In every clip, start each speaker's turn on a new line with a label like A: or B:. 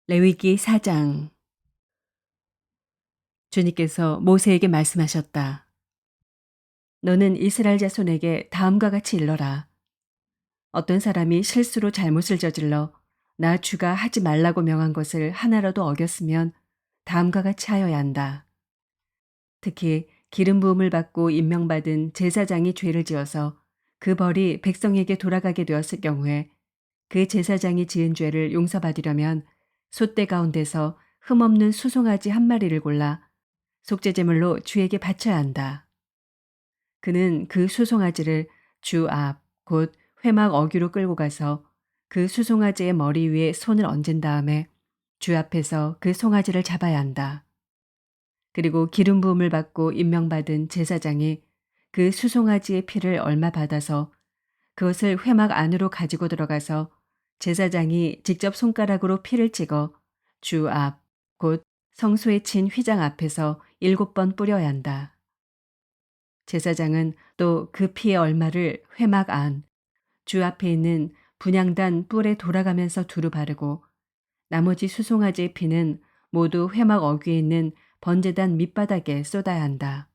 A: 레위기 4장. 주님께서 모세에게 말씀하셨다. 너는 이스라엘 자손에게 다음과 같이 일러라. 어떤 사람이 실수로 잘못을 저질러 나 주가 하지 말라고 명한 것을 하나라도 어겼으면 다음과 같이 하여야 한다. 특히 기름 부음을 받고 임명받은 제사장이 죄를 지어서 그 벌이 백성에게 돌아가게 되었을 경우에 그 제사장이 지은 죄를 용서받으려면 솥대 가운데서 흠없는 수송아지 한 마리를 골라 속죄제물로 주에게 바쳐야 한다. 그는 그 수송아지를 주 앞, 곧 회막 어귀로 끌고 가서 그 수송아지의 머리 위에 손을 얹은 다음에 주 앞에서 그 송아지를 잡아야 한다. 그리고 기름 부음을 받고 임명받은 제사장이 그 수송아지의 피를 얼마 받아서 그것을 회막 안으로 가지고 들어가서 제사장이 직접 손가락으로 피를 찍어 주 앞, 곧 성소에 친 휘장 앞에서 7번 뿌려야 한다. 제사장은 또 그 피의 얼마를 회막 안, 주 앞에 있는 분향단 뿔에 돌아가면서 두루 바르고 나머지 수송아지의 피는 모두 회막 어귀에 있는 번제단 밑바닥에 쏟아야 한다.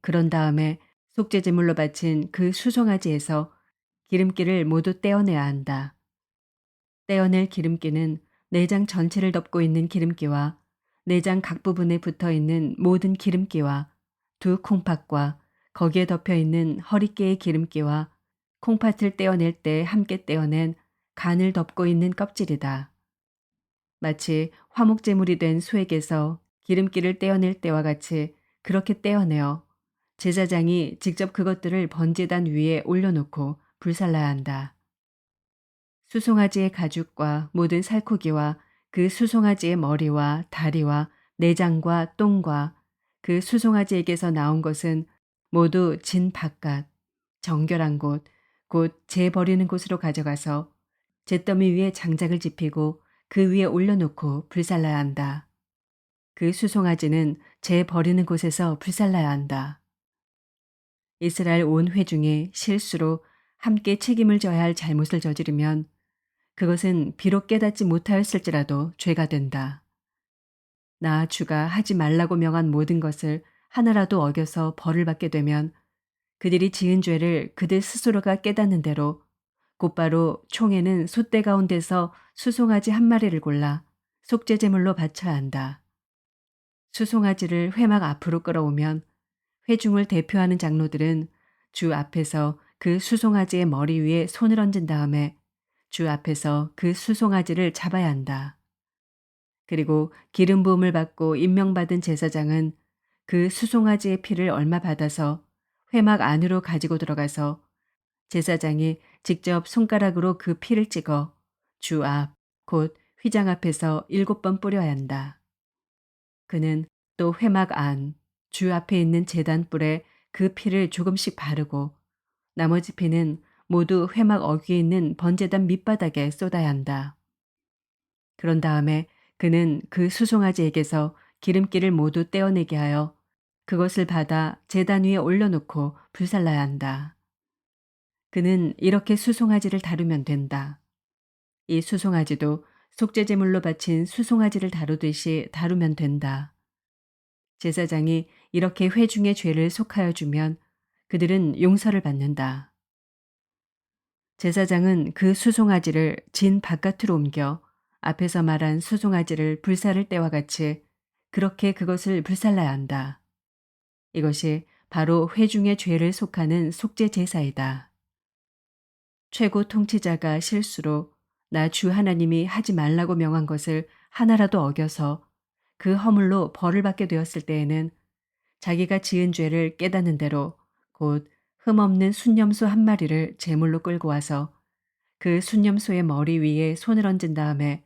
A: 그런 다음에 속죄제물로 바친 그 수송아지에서 기름기를 모두 떼어내야 한다. 떼어낼 기름기는 내장 전체를 덮고 있는 기름기와 내장 각 부분에 붙어 있는 모든 기름기와 두 콩팥과 거기에 덮여 있는 허리깨의 기름기와 콩팥을 떼어낼 때 함께 떼어낸 간을 덮고 있는 껍질이다. 마치 화목제물이 된 소에게서 기름기를 떼어낼 때와 같이 그렇게 떼어내어 제사장이 직접 그것들을 번제단 위에 올려놓고 불살라야 한다. 수송아지의 가죽과 모든 살코기와 그 수송아지의 머리와 다리와 내장과 똥과 그 수송아지에게서 나온 것은 모두 진 바깥, 정결한 곳, 곧 재 버리는 곳으로 가져가서 잿더미 위에 장작을 지피고 그 위에 올려놓고 불살라야 한다. 그 수송아지는 재 버리는 곳에서 불살라야 한다. 이스라엘 온 회중에 실수로 함께 책임을 져야 할 잘못을 저지르면 그것은 비록 깨닫지 못하였을지라도 죄가 된다. 나 주가 하지 말라고 명한 모든 것을 하나라도 어겨서 벌을 받게 되면 그들이 지은 죄를 그들 스스로가 깨닫는 대로 곧바로 총에는 솥대 가운데서 수송아지 한 마리를 골라 속죄제물로 바쳐야 한다. 수송아지를 회막 앞으로 끌어오면 회중을 대표하는 장로들은 주 앞에서 그 수송아지의 머리 위에 손을 얹은 다음에 주 앞에서 그 수송아지를 잡아야 한다. 그리고 기름 부음을 받고 임명받은 제사장은 그 수송아지의 피를 얼마 받아서 회막 안으로 가지고 들어가서 제사장이 직접 손가락으로 그 피를 찍어 주 앞, 곧 휘장 앞에서 7번 뿌려야 한다. 그는 또 회막 안, 주 앞에 있는 제단 뿔에 그 피를 조금씩 바르고 나머지 피는 모두 회막 어귀에 있는 번제단 밑바닥에 쏟아야 한다. 그런 다음에 그는 그 수송아지에게서 기름기를 모두 떼어내게 하여 그것을 받아 제단 위에 올려놓고 불살라야 한다. 그는 이렇게 수송아지를 다루면 된다. 이 수송아지도 속죄제물로 바친 수송아지를 다루듯이 다루면 된다. 제사장이 이렇게 회중의 죄를 속하여 주면 그들은 용서를 받는다. 제사장은 그 수송아지를 진 바깥으로 옮겨 앞에서 말한 수송아지를 불살을 때와 같이 그렇게 그것을 불살라야 한다. 이것이 바로 회중의 죄를 속하는 속죄 제사이다. 최고 통치자가 실수로 나 주 하나님이 하지 말라고 명한 것을 하나라도 어겨서 그 허물로 벌을 받게 되었을 때에는 자기가 지은 죄를 깨닫는 대로 곧 흠없는 순념소 한 마리를 제물로 끌고 와서 그 순념소의 머리 위에 손을 얹은 다음에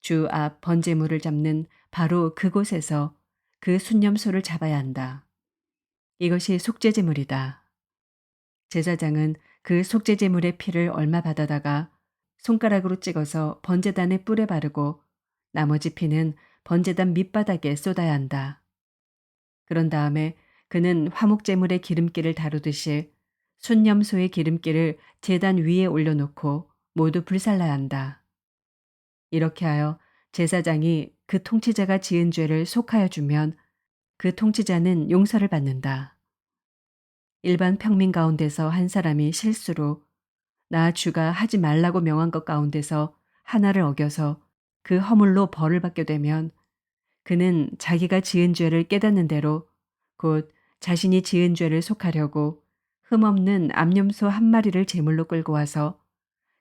A: 주 앞 번제물을 잡는 바로 그곳에서 그 순념소를 잡아야 한다. 이것이 속죄제물이다. 제사장은 그 속죄제물의 피를 얼마 받아다가 손가락으로 찍어서 번제단의 뿔에 바르고 나머지 피는 번제단 밑바닥에 쏟아야 한다. 그런 다음에 그는 화목제물의 기름기를 다루듯이 순념소의 기름기를 제단 위에 올려놓고 모두 불살라야 한다. 이렇게 하여 제사장이 그 통치자가 지은 죄를 속하여 주면 그 통치자는 용서를 받는다. 일반 평민 가운데서 한 사람이 실수로 나 주가 하지 말라고 명한 것 가운데서 하나를 어겨서 그 허물로 벌을 받게 되면 그는 자기가 지은 죄를 깨닫는 대로 곧 자신이 지은 죄를 속하려고 흠없는 암염소 한 마리를 제물로 끌고 와서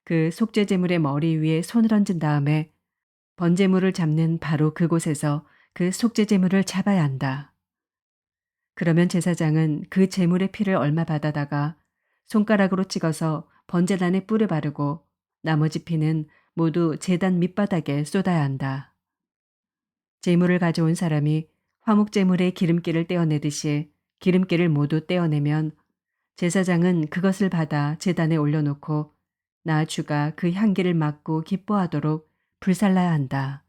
A: 그 속죄 제물의 머리 위에 손을 얹은 다음에 번제물을 잡는 바로 그곳에서 그 속죄 제물을 잡아야 한다. 그러면 제사장은 그 제물의 피를 얼마 받아다가 손가락으로 찍어서 번제단에 뿔에 바르고 나머지 피는 모두 제단 밑바닥에 쏟아야 한다. 제물을 가져온 사람이 화목제물의 기름기를 떼어내듯이 기름기를 모두 떼어내면 제사장은 그것을 받아 제단에 올려놓고 나 주가 그 향기를 맡고 기뻐하도록 불살라야 한다.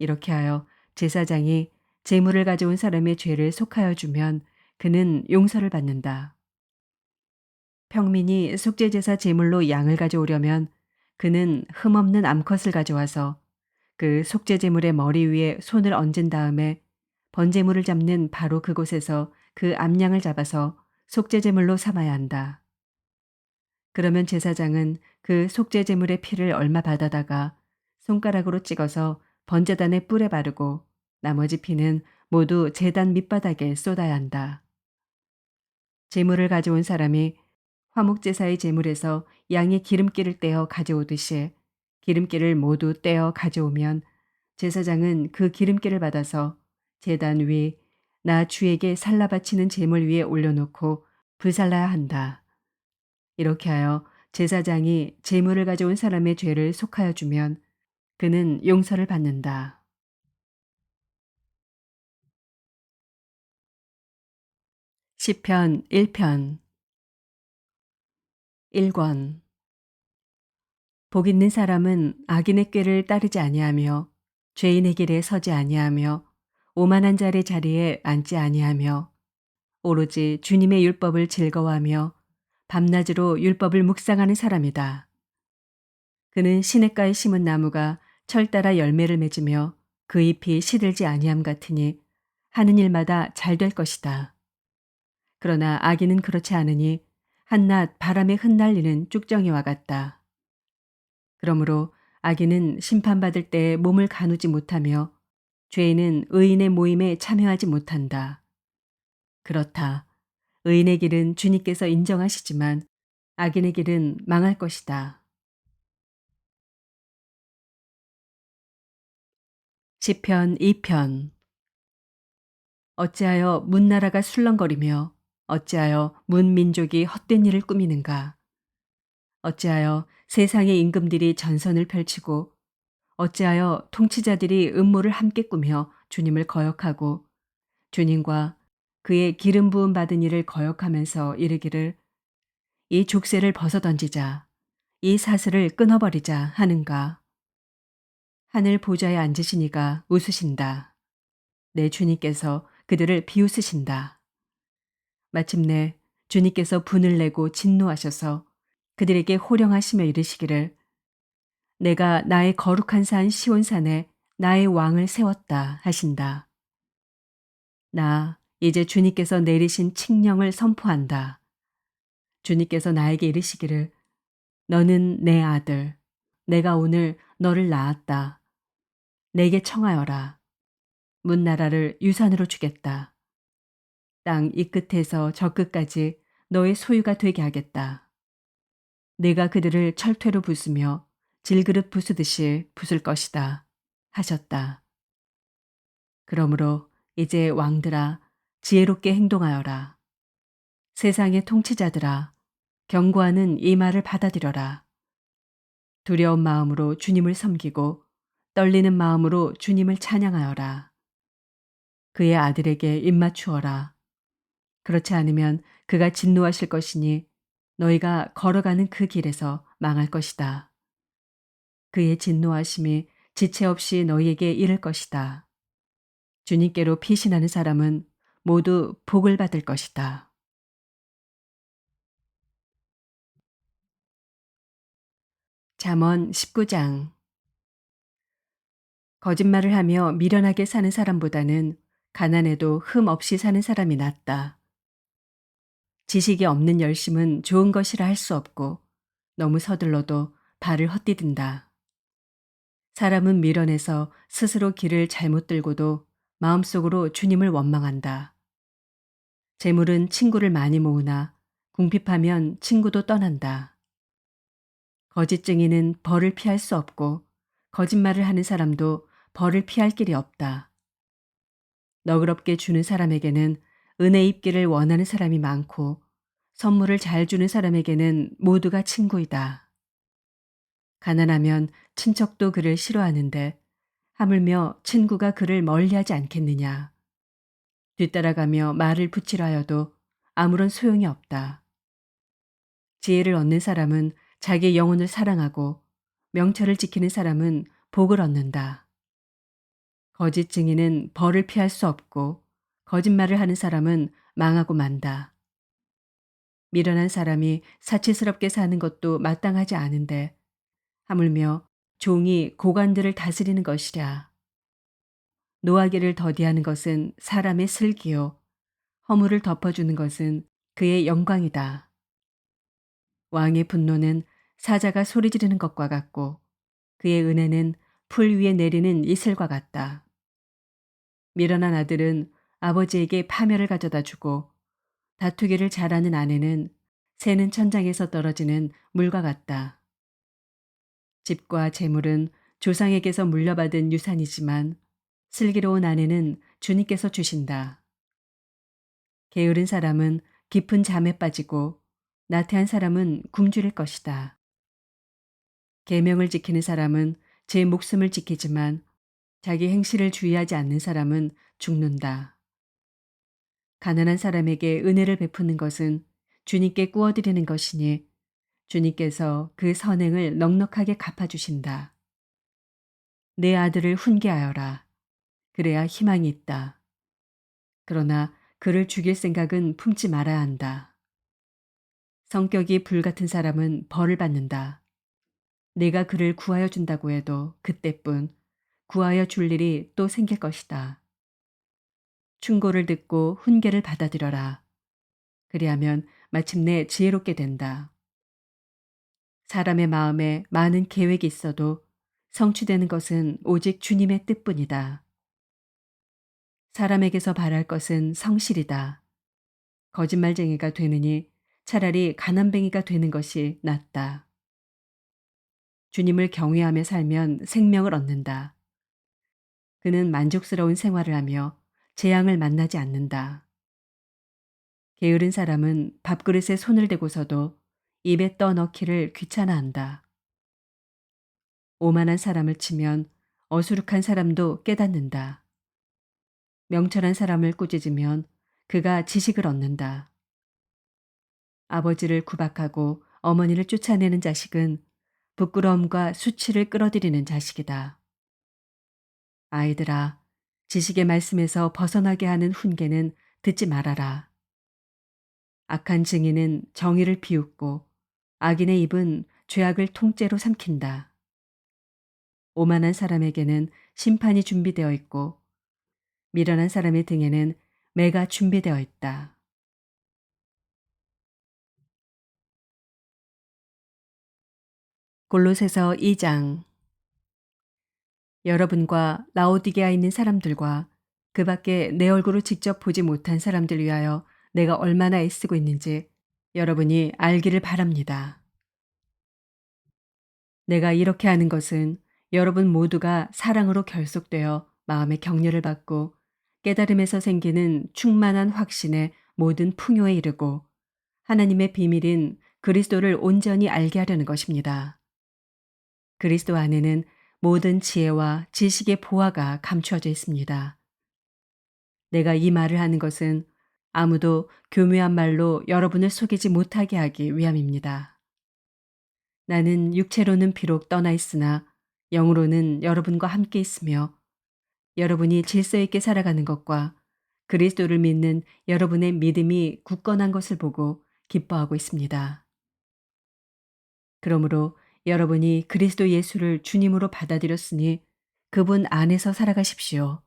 A: 이렇게 하여 제사장이 제물을 가져온 사람의 죄를 속하여 주면 그는 용서를 받는다. 평민이 속죄제사 제물로 양을 가져오려면 그는 흠없는 암컷을 가져와서 그 속죄 제물의 머리 위에 손을 얹은 다음에 번제물을 잡는 바로 그곳에서 그 암양을 잡아서 속죄 제물로 삼아야 한다. 그러면 제사장은 그 속죄 제물의 피를 얼마 받아다가 손가락으로 찍어서 번제단의 뿔에 바르고 나머지 피는 모두 제단 밑바닥에 쏟아야 한다. 제물을 가져온 사람이 화목제사의 제물에서 양의 기름기를 떼어 가져오듯이 기름기를 모두 떼어 가져오면 제사장은 그 기름기를 받아서 제단 위 나 주에게 살라 바치는 제물 위에 올려놓고 불살라야 한다. 이렇게 하여 제사장이 제물을 가져온 사람의 죄를 속하여 주면 그는 용서를 받는다. 시편 1편 1권 복 있는 사람은 악인의 꾀를 따르지 아니하며 죄인의 길에 서지 아니하며 오만한 자의 자리에 앉지 아니하며 오로지 주님의 율법을 즐거워하며 밤낮으로 율법을 묵상하는 사람이다. 그는 시냇가에 심은 나무가 철 따라 열매를 맺으며 그 잎이 시들지 아니함 같으니 하는 일마다 잘 될 것이다. 그러나 악인은 그렇지 않으니 한낱 바람에 흩날리는 쭉정이와 같다. 그러므로 악인은 심판받을 때에 몸을 가누지 못하며 죄인은 의인의 모임에 참여하지 못한다. 그렇다. 의인의 길은 주님께서 인정하시지만 악인의 길은 망할 것이다. 시편 2편 어찌하여 문나라가 술렁거리며 어찌하여 문민족이 헛된 일을 꾸미는가. 어찌하여 세상의 임금들이 전선을 펼치고 어찌하여 통치자들이 음모를 함께 꾸며 주님을 거역하고 주님과 그의 기름 부음 받은 이를 거역하면서 이르기를 이 족쇄를 벗어던지자 이 사슬을 끊어버리자 하는가. 하늘 보좌에 앉으시니가 웃으신다. 내 주님께서 그들을 비웃으신다. 마침내 주님께서 분을 내고 진노하셔서 그들에게 호령하시며 이르시기를 내가 나의 거룩한 산 시온산에 나의 왕을 세웠다 하신다. 나 이제 주님께서 내리신 칙령을 선포한다. 주님께서 나에게 이르시기를 너는 내 아들 내가 오늘 너를 낳았다. 내게 청하여라. 문나라를 유산으로 주겠다. 땅 이 끝에서 저 끝까지 너의 소유가 되게 하겠다. 내가 그들을 철퇴로 부수며 질그릇 부수듯이 부술 것이다. 하셨다. 그러므로 이제 왕들아 지혜롭게 행동하여라. 세상의 통치자들아 경고하는 이 말을 받아들여라. 두려운 마음으로 주님을 섬기고 떨리는 마음으로 주님을 찬양하여라. 그의 아들에게 입맞추어라. 그렇지 않으면 그가 진노하실 것이니 너희가 걸어가는 그 길에서 망할 것이다. 그의 진노하심이 지체 없이 너희에게 이를 것이다. 주님께로 피신하는 사람은 모두 복을 받을 것이다. 잠언 19장 거짓말을 하며 미련하게 사는 사람보다는 가난해도 흠 없이 사는 사람이 낫다. 지식이 없는 열심은 좋은 것이라 할 수 없고 너무 서둘러도 발을 헛디딘다. 사람은 미련해서 스스로 길을 잘못 들고도 마음속으로 주님을 원망한다. 재물은 친구를 많이 모으나 궁핍하면 친구도 떠난다. 거짓 증인은 벌을 피할 수 없고 거짓말을 하는 사람도 벌을 피할 길이 없다. 너그럽게 주는 사람에게는 은혜 입기를 원하는 사람이 많고 선물을 잘 주는 사람에게는 모두가 친구이다. 가난하면 친척도 그를 싫어하는데 하물며 친구가 그를 멀리하지 않겠느냐. 뒤따라가며 말을 붙이려 하여도 아무런 소용이 없다. 지혜를 얻는 사람은 자기 영혼을 사랑하고 명철을 지키는 사람은 복을 얻는다. 거짓 증인은 벌을 피할 수 없고 거짓말을 하는 사람은 망하고 만다. 미련한 사람이 사치스럽게 사는 것도 마땅하지 않은데 하물며 종이 고관들을 다스리는 것이랴. 노하기를 더디하는 것은 사람의 슬기요 허물을 덮어주는 것은 그의 영광이다. 왕의 분노는 사자가 소리 지르는 것과 같고 그의 은혜는 풀 위에 내리는 이슬과 같다. 미련한 아들은 아버지에게 파멸을 가져다 주고 다투기를 잘하는 아내는 새는 천장에서 떨어지는 물과 같다. 집과 재물은 조상에게서 물려받은 유산이지만 슬기로운 아내는 주님께서 주신다. 게으른 사람은 깊은 잠에 빠지고 나태한 사람은 굶주릴 것이다. 계명을 지키는 사람은 제 목숨을 지키지만 자기 행실을 주의하지 않는 사람은 죽는다. 가난한 사람에게 은혜를 베푸는 것은 주님께 꾸어드리는 것이니 주님께서 그 선행을 넉넉하게 갚아주신다. 내 아들을 훈계하여라. 그래야 희망이 있다. 그러나 그를 죽일 생각은 품지 말아야 한다. 성격이 불같은 사람은 벌을 받는다. 내가 그를 구하여 준다고 해도 그때뿐 구하여 줄 일이 또 생길 것이다. 충고를 듣고 훈계를 받아들여라. 그리하면 마침내 지혜롭게 된다. 사람의 마음에 많은 계획이 있어도 성취되는 것은 오직 주님의 뜻뿐이다. 사람에게서 바랄 것은 성실이다. 거짓말쟁이가 되느니 차라리 가난뱅이가 되는 것이 낫다. 주님을 경외하며 살면 생명을 얻는다. 그는 만족스러운 생활을 하며 재앙을 만나지 않는다. 게으른 사람은 밥그릇에 손을 대고서도 입에 떠넣기를 귀찮아한다. 오만한 사람을 치면 어수룩한 사람도 깨닫는다. 명철한 사람을 꾸짖으면 그가 지식을 얻는다. 아버지를 구박하고 어머니를 쫓아내는 자식은 부끄러움과 수치를 끌어들이는 자식이다. 아이들아, 지식의 말씀에서 벗어나게 하는 훈계는 듣지 말아라. 악한 증인은 정의를 비웃고 악인의 입은 죄악을 통째로 삼킨다. 오만한 사람에게는 심판이 준비되어 있고 미련한 사람의 등에는 매가 준비되어 있다. 골로새서 2장. 여러분과 라오디게아에 있는 사람들과 그 밖에 내 얼굴을 직접 보지 못한 사람들 위하여 내가 얼마나 애쓰고 있는지 여러분이 알기를 바랍니다. 내가 이렇게 하는 것은 여러분 모두가 사랑으로 결속되어 마음의 격려를 받고 깨달음에서 생기는 충만한 확신의 모든 풍요에 이르고 하나님의 비밀인 그리스도를 온전히 알게 하려는 것입니다. 그리스도 안에는 모든 지혜와 지식의 보화가 감추어져 있습니다. 내가 이 말을 하는 것은 아무도 교묘한 말로 여러분을 속이지 못하게 하기 위함입니다. 나는 육체로는 비록 떠나 있으나 영으로는 여러분과 함께 있으며 여러분이 질서 있게 살아가는 것과 그리스도를 믿는 여러분의 믿음이 굳건한 것을 보고 기뻐하고 있습니다. 그러므로 여러분이 그리스도 예수를 주님으로 받아들였으니 그분 안에서 살아가십시오.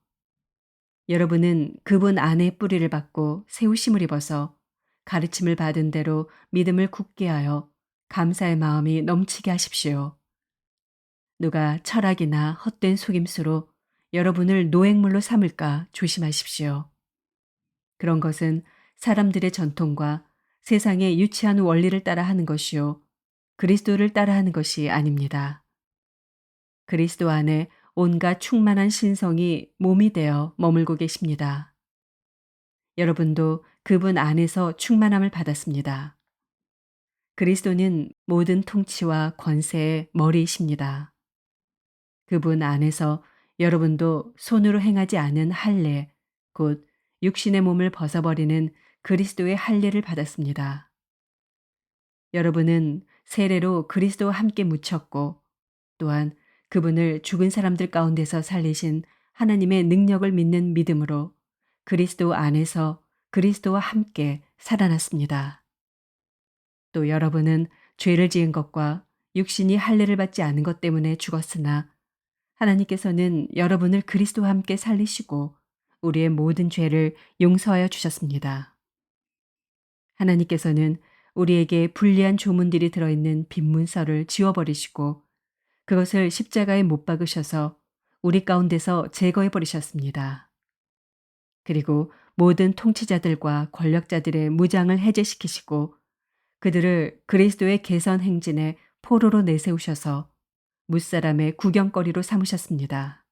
A: 여러분은 그분 안에 뿌리를 받고 세우심을 입어서 가르침을 받은 대로 믿음을 굳게 하여 감사의 마음이 넘치게 하십시오. 누가 철학이나 헛된 속임수로 여러분을 노획물로 삼을까 조심하십시오. 그런 것은 사람들의 전통과 세상의 유치한 원리를 따라 하는 것이요. 그리스도를 따라 하는 것이 아닙니다. 그리스도 안에 온갖 충만한 신성이 몸이 되어 머물고 계십니다. 여러분도 그분 안에서 충만함을 받았습니다. 그리스도는 모든 통치와 권세의 머리이십니다. 그분 안에서 여러분도 손으로 행하지 않은 할례, 곧 육신의 몸을 벗어버리는 그리스도의 할례를 받았습니다. 여러분은 세례로 그리스도와 함께 묻혔고 또한 그분을 죽은 사람들 가운데서 살리신 하나님의 능력을 믿는 믿음으로 그리스도 안에서 그리스도와 함께 살아났습니다. 또 여러분은 죄를 지은 것과 육신이 할례를 받지 않은 것 때문에 죽었으나 하나님께서는 여러분을 그리스도와 함께 살리시고 우리의 모든 죄를 용서하여 주셨습니다. 하나님께서는 우리에게 불리한 조문들이 들어있는 빈 문서를 지워버리시고 그것을 십자가에 못 박으셔서 우리 가운데서 제거해 버리셨습니다. 그리고 모든 통치자들과 권력자들의 무장을 해제시키시고 그들을 그리스도의 개선 행진의 포로로 내세우셔서 무사람의 구경거리로 삼으셨습니다.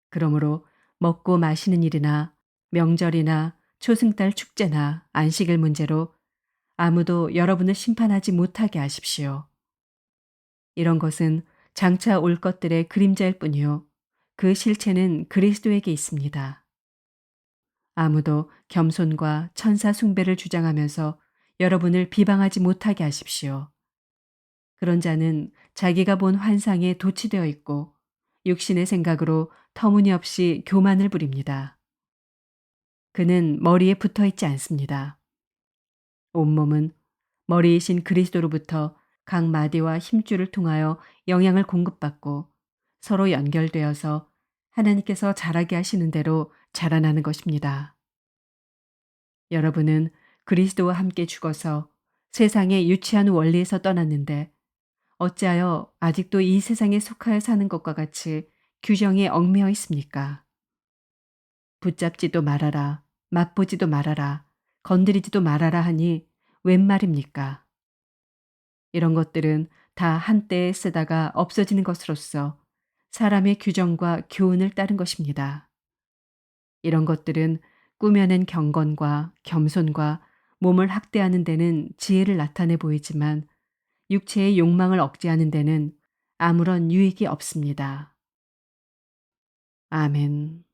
A: 그러므로 먹고 마시는 일이나 명절이나 초승달 축제나 안식일 문제로 아무도 여러분을 심판하지 못하게 하십시오. 이런 것은 장차 올 것들의 그림자일 뿐이요. 그 실체는 그리스도에게 있습니다. 아무도 겸손과 천사 숭배를 주장하면서 여러분을 비방하지 못하게 하십시오. 그런 자는 자기가 본 환상에 도취되어 있고 육신의 생각으로 터무니없이 교만을 부립니다. 그는 머리에 붙어 있지 않습니다. 온몸은 머리이신 그리스도로부터 각 마디와 힘줄을 통하여 영향을 공급받고 서로 연결되어서 하나님께서 자라게 하시는 대로 자라나는 것입니다. 여러분은 그리스도와 함께 죽어서 세상의 유치한 원리에서 떠났는데 어찌하여 아직도 이 세상에 속하여 사는 것과 같이 규정에 얽매여 있습니까? 붙잡지도 말아라, 맛보지도 말아라, 건드리지도 말아라 하니 웬 말입니까? 이런 것들은 다 한때에 쓰다가 없어지는 것으로서 사람의 규정과 교훈을 따른 것입니다. 이런 것들은 꾸며낸 경건과 겸손과 몸을 학대하는 데는 지혜를 나타내 보이지만 육체의 욕망을 억제하는 데는 아무런 유익이 없습니다. 아멘.